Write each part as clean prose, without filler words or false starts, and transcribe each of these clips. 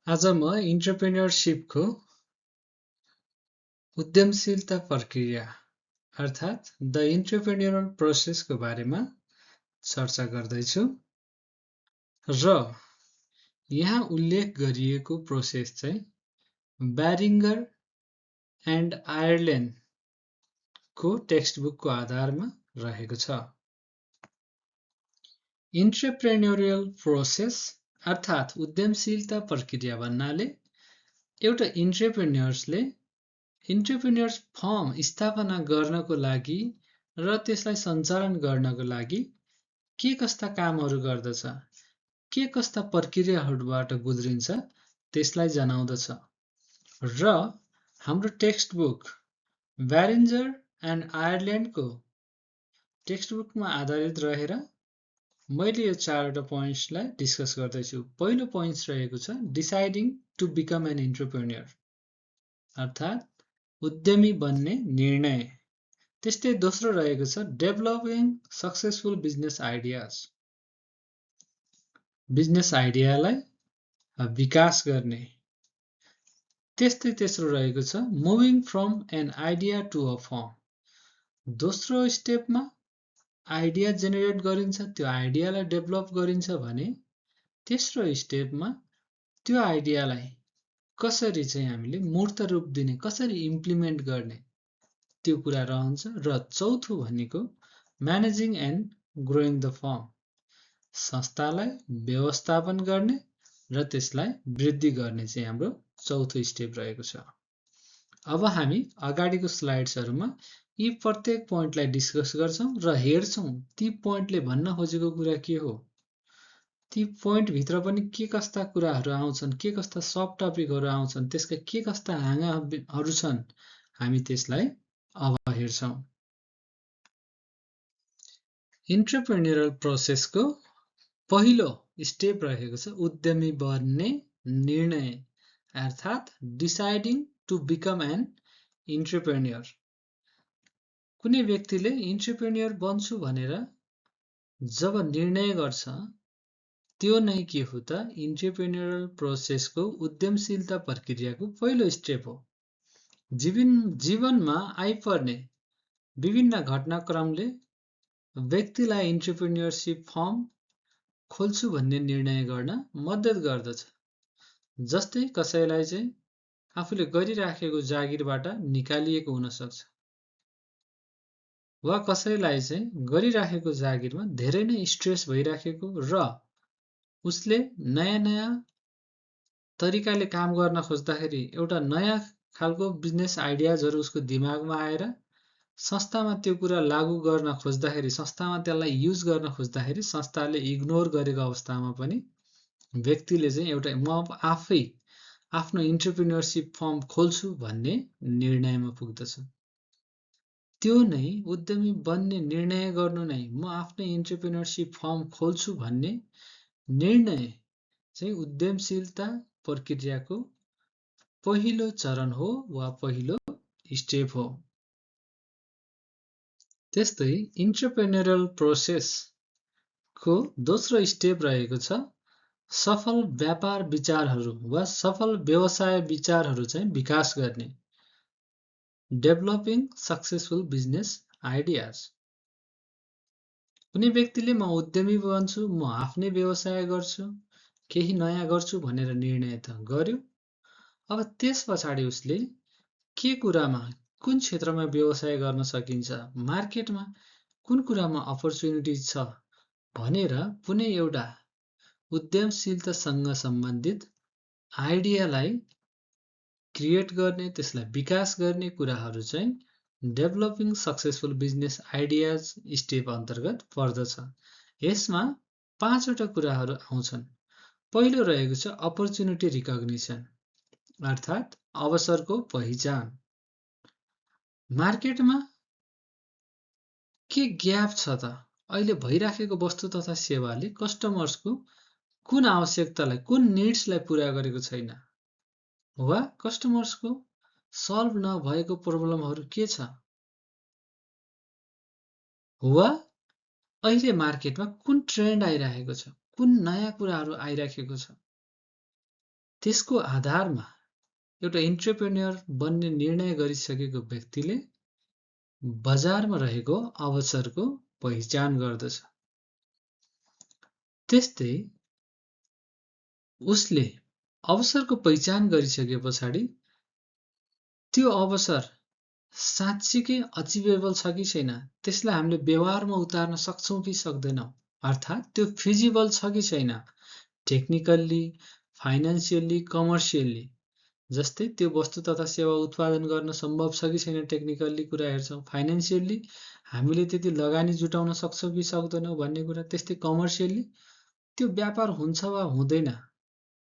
आज म इन्टरप्रेन्योरसिपको उद्यमशीलता प्रक्रिया अर्थात् द इन्टरप्रेन्योरल प्रोसेसको बारेमा चर्चा गर्दैछु र यहाँ उल्लेख गरिएको प्रोसेस चाहिँ ब्यारिङ्गर एन्ड आयरल्यान्डको टेक्स्टबुकको आधारमा रहेको छ। इन्टरप्रेन्योरियल प्रोसेस अर्थात् उद्यमशीलता प्रक्रिया भन्नाले एउटा इन्टरप्रेन्योर्स फर्म स्थापना गर्नको लागि र त्यसलाई सञ्चालन गर्नको लागि के कस्ता कामहरू गर्दछ, के कस्ता प्रक्रियाहरूबाट गुज्रिन्छ त्यसलाई जनाउँदछ र हाम्रो टेक्स्टबुक ब्यारिङ्गर एन्ड आयरल्यान्डको टेक्स्टबुकमा आधारित रहेर मैले यो चारवटा पोइन्ट्सलाई डिस्कस गर्दैछु। पहिलो पोइन्ट्स रहेको छ deciding to become an entrepreneur अर्थात् उद्यमी बन्ने निर्णय। त्यस्तै दोस्रो रहेको छ developing successful business ideas, business आइडियालाई विकास गर्ने। त्यस्तै तेस्रो रहेको छ moving from an idea to a firm, दोस्रो स्टेपमा आइडिया जेनेरेट गरिन्छ, त्यो आइडियालाई डेभलप गरिन्छ भने तेस्रो स्टेपमा त्यो आइडियालाई कसरी चाहिँ हामीले मूर्त रूप दिने, कसरी इम्प्लिमेन्ट गर्ने त्यो कुरा रहन्छ र चौथो भनेको managing and growing the form, संस्थालाई व्यवस्थापन गर्ने र त्यसलाई वृद्धि गर्ने चाहिँ हाम्रो चौथो स्टेप रहेको छ। अब हामी अगाडिको स्लाइड्सहरूमा यी प्रत्येक पोइन्टलाई डिस्कस गर्छौं र हेर्छौं ती पोइन्टले भन्न खोजेको कुरा के हो, ती पोइन्ट भित्र पनि के कस्ता कुराहरू आउँछन्, के कस्ता सब टपिकहरू आउँछन्, त्यसका के कस्ता हाँगाहरू छन्, हामी त्यसलाई अब हेर्छौं। इन्टरप्रेन्योरल प्रोसेसको पहिलो स्टेप रहेको छ उद्यमी बन्ने निर्णय अर्थात् डिसाइडिङ टु बिकम एन इन्टरप्रेन्योर। कुनै व्यक्तिले इन्टरप्रेन्योर बन्छु भनेर जब निर्णय गर्छ त्यो नै के हो त इन्टरप्रेन्योरल प्रोसेसको उद्यमशीलता प्रक्रियाको पहिलो स्टेप हो। जीवनमा आइपर्ने विभिन्न घटनाक्रमले व्यक्तिलाई इन्टरप्रेन्योरसिप फर्म खोल्छु भन्ने निर्णय गर्न मद्दत गर्दछ। जस्तै कसैलाई चाहिँ आफूले गरिराखेको जागिरबाट निकालिएको हुन सक्छ वा कसैलाई चाहिँ गरिराखेको जागिरमा धेरै नै स्ट्रेस भइराखेको र उसले नयाँ तरिकाले काम गर्न खोज्दाखेरि एउटा नयाँ खालको बिजनेस आइडियाजहरू उसको दिमागमा आएर संस्थामा त्यो कुरा लागू गर्न खोज्दाखेरि, संस्थामा त्यसलाई युज गर्न खोज्दाखेरि संस्थाले इग्नोर गरेको अवस्थामा पनि व्यक्तिले चाहिँ एउटा म आफै आफ्नो इन्टरप्रेन्योरसिप फर्म खोल्छु भन्ने निर्णयमा पुग्दछ। त्यो नै उद्यमी बन्ने निर्णय गर्नु नै म आफ्नै इन्टरप्रेन्योरसिप फर्म खोल्छु भन्ने निर्णय चाहिँ उद्यमशीलता प्रक्रियाको पहिलो चरण हो वा पहिलो स्टेप हो। त्यस्तै इन्टरप्रेन्योरल प्रोसेसको दोस्रो स्टेप रहेको छ सफल व्यापार विचारहरू वा सफल व्यवसाय विचारहरू चाहिँ विकास गर्ने, डेभलपिङ सक्सेसफुल बिजनेस आइडियाज। कुनै व्यक्तिले म उद्यमी बन्छु, म आफ्नै व्यवसाय गर्छु, केही नयाँ गर्छु भनेर निर्णय त गर्यो। अब त्यस पछाडि उसले के कुरामा, कुन क्षेत्रमा व्यवसाय गर्न सकिन्छ, मार्केटमा कुन कुरामा अपर्च्युनिटी छ भनेर कुनै एउटा उद्यमशीलतासँग सम्बन्धित आइडियालाई क्रिएट गर्ने, त्यसलाई विकास गर्ने कुराहरू चाहिँ developing successful business ideas step अन्तर्गत पर्दछ। यसमा 5 वटा कुराहरू आउँछन्। पहिलो रहेको छ अपर्च्युनिटी रिकग्निसन अर्थात् अवसरको पहिचान। मार्केटमा के ग्याप छ त, अहिले भइराखेको वस्तु तथा सेवाले कस्टमर्सको कुन आवश्यकतालाई, कुन निड्सलाई पूरा गरेको छैन वा कस्टमर्सको सल्भ नभएको प्रब्लमहरू के छ वा अहिले मार्केटमा कुन ट्रेन्ड आइरहेको छ, कुन नयाँ कुराहरू आइराखेको छ, त्यसको आधारमा एउटा एन्टरप्रेन्योर बन्ने निर्णय गरिसकेको व्यक्तिले बजारमा रहेको अवसरको पहिचान गर्दछ। त्यस्तै उसले अवसरको पहिचान गरिसके पछाडि त्यो अवसर साँच्चीकै अचिभेबल छ कि छैन, त्यसलाई हामीले व्यवहारमा उतार्न सक्छौँ कि सक्दैनौँ, अर्थात् त्यो फिजिबल छ कि छैन, टेक्निकल्ली, फाइनान्सियल्ली, कमर्सियल्ली। जस्तै त्यो वस्तु तथा सेवा उत्पादन गर्न सम्भव छ कि छैन, टेक्निकल्ली कुरा हेर्छौँ, फाइनान्सियल्ली हामीले त्यति लगानी जुटाउन सक्छौँ कि सक्दैनौँ भन्ने कुरा, त्यस्तै कमर्सियल्ली त्यो व्यापार हुन्छ वा हुँदैन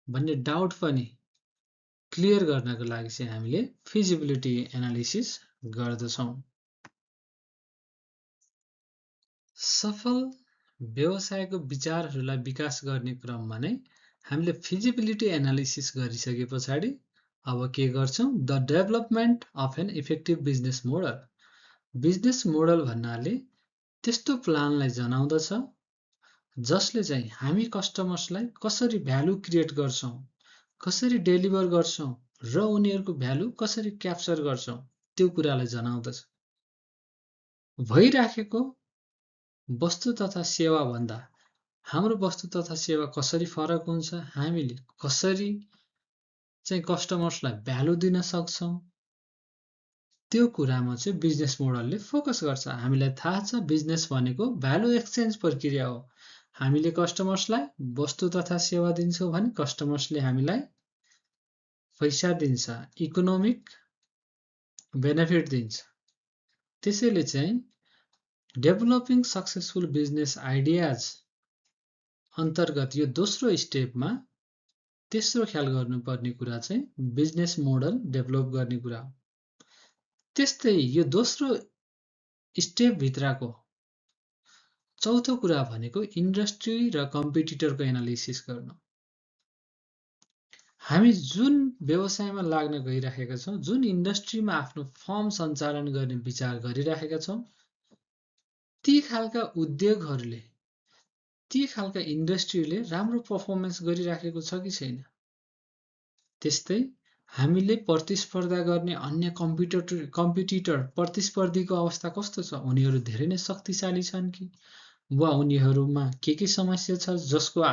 भन्ने डाउट पनि क्लियर गर्नको लागि चाहिँ हामीले फिजिबिलिटी एनालिसिस गर्दछौँ। सफल व्यवसायको विचारहरूलाई विकास गर्ने क्रममा नै हामीले फिजिबिलिटी एनालिसिस गरिसके पछाडि अब के गर्छौँ? The development of an effective business model. Business model भन्नाले त्यस्तो प्लानलाई जनाउँदछ जसले चाहिँ हामी कस्टमर्सलाई कसरी भ्यालु क्रिएट गर्छौँ, कसरी डेलिभर गर्छौँ र उनीहरूको भ्यालु कसरी क्याप्चर गर्छौँ त्यो कुरालाई जनाउँदछ। भइराखेको वस्तु तथा सेवा भन्दा हाम्रो वस्तु तथा सेवा कसरी फरक हुन्छ, हामीले कसरी चाहिँ कस्टमर्सलाई भ्यालु दिन सक्छौँ, त्यो कुरामा चाहिँ बिजनेस मोडलले फोकस गर्छ। हामीलाई थाहा छ बिजनेस भनेको भ्यालु एक्सचेन्ज प्रक्रिया हो। हामीले कस्टमर्सलाई वस्तु तथा सेवा दिन्छौँ भने कस्टमर्सले हामीलाई पैसा दिन्छ, इकोनोमिक बेनिफिट दिन्छ। त्यसैले चाहिँ डेभलपिङ सक्सेसफुल बिजनेस आइडियाज अन्तर्गत यो दोस्रो स्टेपमा तेस्रो ख्याल गर्नुपर्ने कुरा चाहिँ बिजनेस मोडल डेभलप गर्ने कुरा हो। त्यस्तै यो दोस्रो स्टेपभित्रको चौथो कुरा भनेको इन्डस्ट्री र कम्पिटिटरको एनालिसिस गर्नु। हामी जुन व्यवसायमा लाग्न गइराखेका छौँ, जुन इन्डस्ट्रीमा आफ्नो फर्म सञ्चालन गर्ने विचार गरिराखेका छौँ, ती खालका उद्योगहरूले, ती खालका इन्डस्ट्रीले राम्रो पर्फर्मेन्स गरिराखेको छ कि छैन। त्यस्तै हामीले प्रतिस्पर्धा गर्ने अन्य कम्पिटिटर प्रतिस्पर्धीको अवस्था कस्तो छ, उनीहरू धेरै नै शक्तिशाली छन् कि वा उनीहरूमा के समस्या छ जसको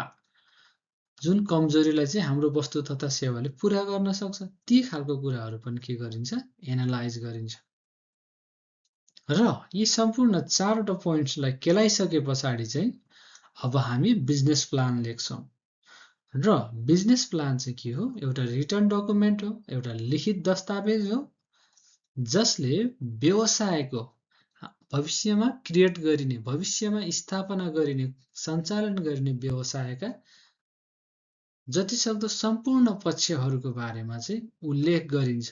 जुन कमजोरीलाई चाहिँ हाम्रो वस्तु तथा सेवाले पूरा गर्न सक्छ। ती खालको कुराहरू पनि के गरिन्छ, एनालाइज गरिन्छ। र यी सम्पूर्ण चारवटा पोइन्ट्सलाई केलाइसके पछाडि चाहिँ अब हामी बिजनेस प्लान लेख्छौँ। र बिजनेस प्लान चाहिँ के हो? एउटा रिटर्न डकुमेन्ट हो, एउटा लिखित दस्तावेज हो जसले व्यवसायको भविष्यमा क्रिएट गरिने, भविष्यमा स्थापना गरिने, सञ्चालन गरिने व्यवसायका जतिसक्दो सम्पूर्ण पक्षहरूको बारेमा चाहिँ उल्लेख गरिन्छ।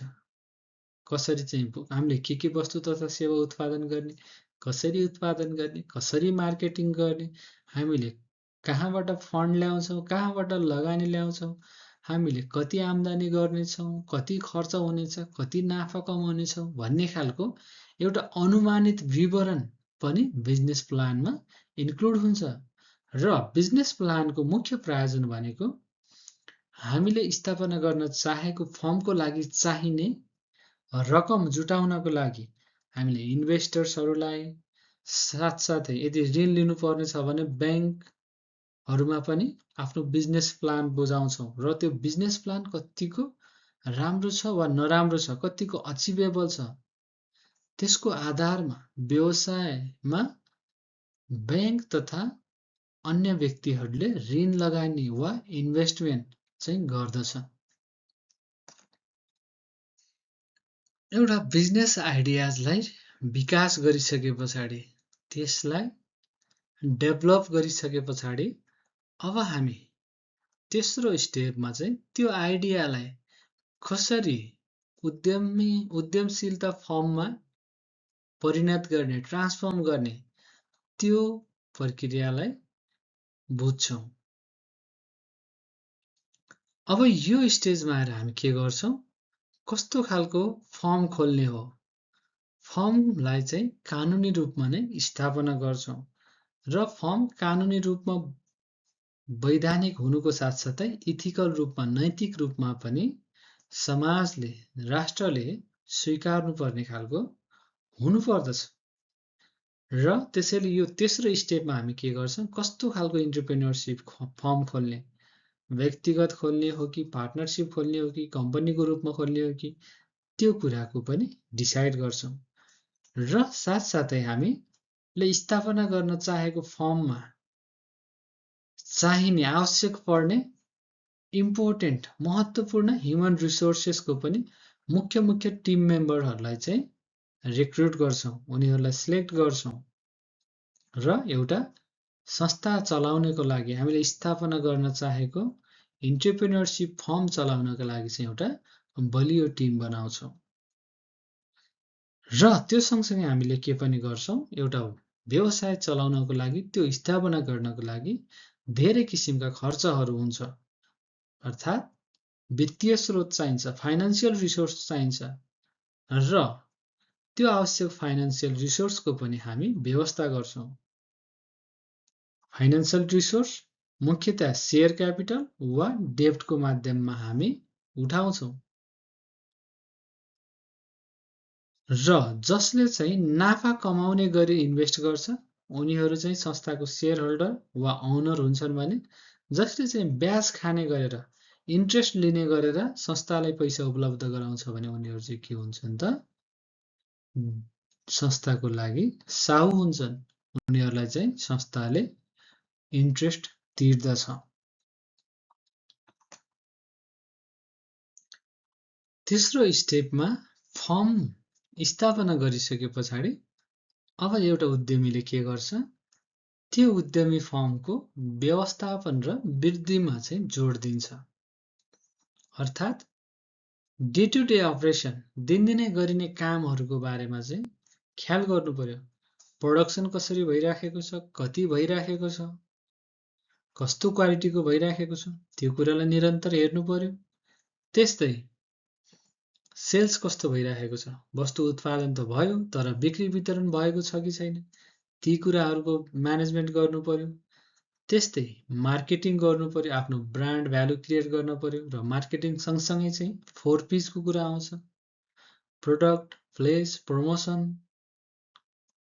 कसरी चाहिँ हामीले के वस्तु तथा सेवा उत्पादन गर्ने, कसरी उत्पादन गर्ने, कसरी मार्केटिङ गर्ने, हामीले कहाँबाट फन्ड ल्याउँछौँ, कहाँबाट लगानी ल्याउँछौँ, हामीले कति आम्दानी गर्नेछौँ, कति खर्च हुनेछ, कति नाफा कमाउनेछौँ भन्ने खालको एउटा अनुमानित विवरण पनि बिजनेस प्लानमा इन्क्लुड हुन्छ। र बिजनेस प्लानको मुख्य प्रायोजन भनेको हामीले स्थापना गर्न चाहेको फर्मको लागि चाहिने रकम जुटाउनको लागि हामीले इन्भेस्टर्सहरूलाई, साथसाथै यदि ऋण लिनुपर्ने छ भने ब्याङ्कहरूमा पनि आफ्नो बिजनेस प्लान बुझाउँछौँ। र त्यो बिजनेस प्लान कतिको राम्रो छ वा नराम्रो छ, कतिको अचिभेबल छ, त्यसको आधारमा व्यवसायमा ब्याङ्क तथा अन्य व्यक्तिहरूले ऋण लगानी वा इन्भेस्टमेन्ट चाहिँ गर्दछ। एउटा बिजनेस आइडियाजलाई विकास गरिसके पछाडि, त्यसलाई डेभलप गरिसके पछाडि अब हामी तेस्रो स्टेपमा चाहिँ त्यो आइडियालाई कसरी उद्यमशीलता फर्ममा परिणत गर्ने, ट्रान्सफर्म गर्ने, त्यो प्रक्रियालाई बुझ्छौँ। अब यो स्टेजमा आएर हामी के गर्छौँ? कस्तो खालको फर्म खोल्ने हो, फर्मलाई चाहिँ कानुनी रूपमा नै स्थापना गर्छौँ। र फर्म कानुनी रूपमा वैधानिक हुनुको साथसाथै इथिकल रूपमा नैतिक रूपमा पनि समाजले राष्ट्रले स्वीकार्नुपर्ने खालको हुनुपर्दछ र त्यसैले यो तेस्रो स्टेपमा हामी के गर्छौं कस्तो खालको इन्टरप्रेन्योरशिप फर्म खोल्ने व्यक्तिगत खोल्ने हो कि पार्टनरशिप खोल्ने हो कि कम्पनीको रूपमा खोल्ने हो कि त्यो कुराको पनि डिसाइड गर्छौं र साथसाथै हामीले स्थापना गर्न चाहेको फर्ममा चाहिने आवश्यक पर्ने इम्पोर्टेन्ट महत्त्वपूर्ण ह्युमन रिसोर्सेसको पनि मुख्य टिम मेम्बरहरूलाई चाहिँ रिक्रुट गर्छौं उनीहरूलाई सिलेक्ट गर्छौं र एउटा संस्था चलाउनको लागि हामीले स्थापना गर्न चाहेको इन्टरप्रेन्योरशिप फर्म चलाउनको लागि चाहिँ एउटा बलियो टिम बनाउँछौं र त्यो सँगसँगै हामीले के पनि गर्छौं एउटा व्यवसाय चलाउनको लागि त्यो स्थापना गर्नको लागि धेरै किसिमका खर्चहरू हुन्छ अर्थात् वित्तीय स्रोत चाहिन्छ फाइनान्शियल रिसोर्स चाहिन्छ र त्यो आवश्यक फाइनान्शियल रिसोर्सको पनि हामी व्यवस्था गर्छौं फाइनान्शियल रिसोर्स मुख्यतया शेयर क्यापिटल वा डेब्टको माध्यममा हामी उठाउँछौं र जसले चाहिँ नाफा कमाउने गरी इन्भेस्ट गर्छ उनीहरू चाहिँ संस्थाको शेयर होल्डर वा ओनर हुन्छन् भने जसले चाहिँ ब्याज खाने गरेर इन्ट्रेस्ट लिने गरेर संस्थालाई पैसा उपलब्ध गराउँछ भने उनीहरू चाहिँ के हुन्छन् त संस्थाको लागि साहु हुन्छन् उनीहरूलाई चाहिँ संस्थाले इन्ट्रेस्ट तिर्दछ तेस्रो स्टेपमा फर्म स्थापना गरिसके पछाडि अब एउटा उद्यमीले के गर्छ त्यो उद्यमी फर्मको व्यवस्थापन र वृद्धिमा चाहिँ जोड दिन्छ अर्थात् डे टु डे अपरेसन दिनदिनै गरिने कामहरूको बारेमा चाहिँ ख्याल गर्नु पर्यो प्रोडक्सन कसरी भइराखेको छ कति भइराखेको छ कस्तो क्वालिटीको भइराखेको छ त्यो कुरालाई निरन्तर हेर्नु पर्यो त्यस्तै सेल्स कस्तो भइराखेको छ वस्तु उत्पादन त भयो तर बिक्री वितरण भएको छ कि छैन ती कुराहरूको म्यानेजमेन्ट गर्नु पर्यो त्यस्तै मार्केटिङ गर्नु पर्यो आफ्नो ब्रान्ड भ्यालु क्रिएट गर्न पर्यो र मार्केटिङ सँगसँगै चाहिँ 4 P's को कुरा आउँछ प्रोडक्ट प्लेस प्रमोसन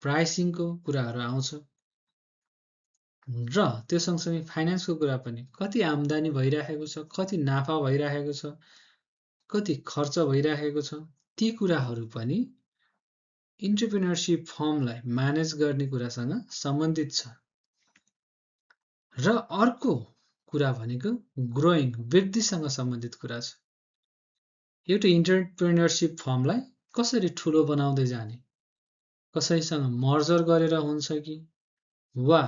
प्राइसिङको कुराहरू आउँछ र त्यो सँगसँगै फाइनान्सको कुरा पनि कति आम्दानी भइराखेको छ कति नाफा भइराखेको छ कति खर्च भइराखेको छ ती कुराहरू पनि इन्टरप्रेन्योरशिप फर्मलाई म्यानेज गर्ने कुरासँग सम्बन्धित छ र अर्को कुरा भनेको ग्रोइङ वृद्धिसँग सम्बन्धित कुरा छ एउटा इन्टरप्रेन्योरशिप फर्मलाई कसरी ठूलो बनाउँदै जाने कसैसँग मर्जर गरेर हुन्छ कि वा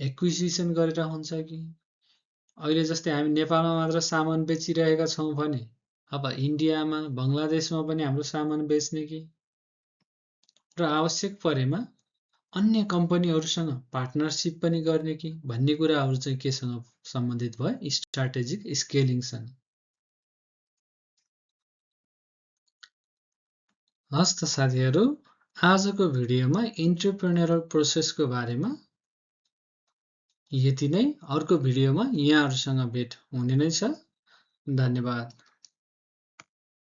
एक्विजिसन गरेर हुन्छ कि अहिले जस्तै हामी नेपालमा मात्र सामान बेचिरहेका छौं भने अब इन्डियामा बंगलादेशमा पनि हाम्रो सामान बेच्ने कि र आवश्यक परेमा अन्य कम्पनीहरूसँग पार्टनरशिप पनि गर्ने कि भन्ने कुराहरू चाहिँ केसँग सम्बन्धित भयो स्ट्र्याटेजिक स्केलिङसँग हस् त साथीहरू आजको भिडियोमा इन्टरप्रेन्योरल प्रोसेसको बारेमा यति नै अर्को भिडियोमा यहाँहरुसँग भेट हुने नै छ धन्यवाद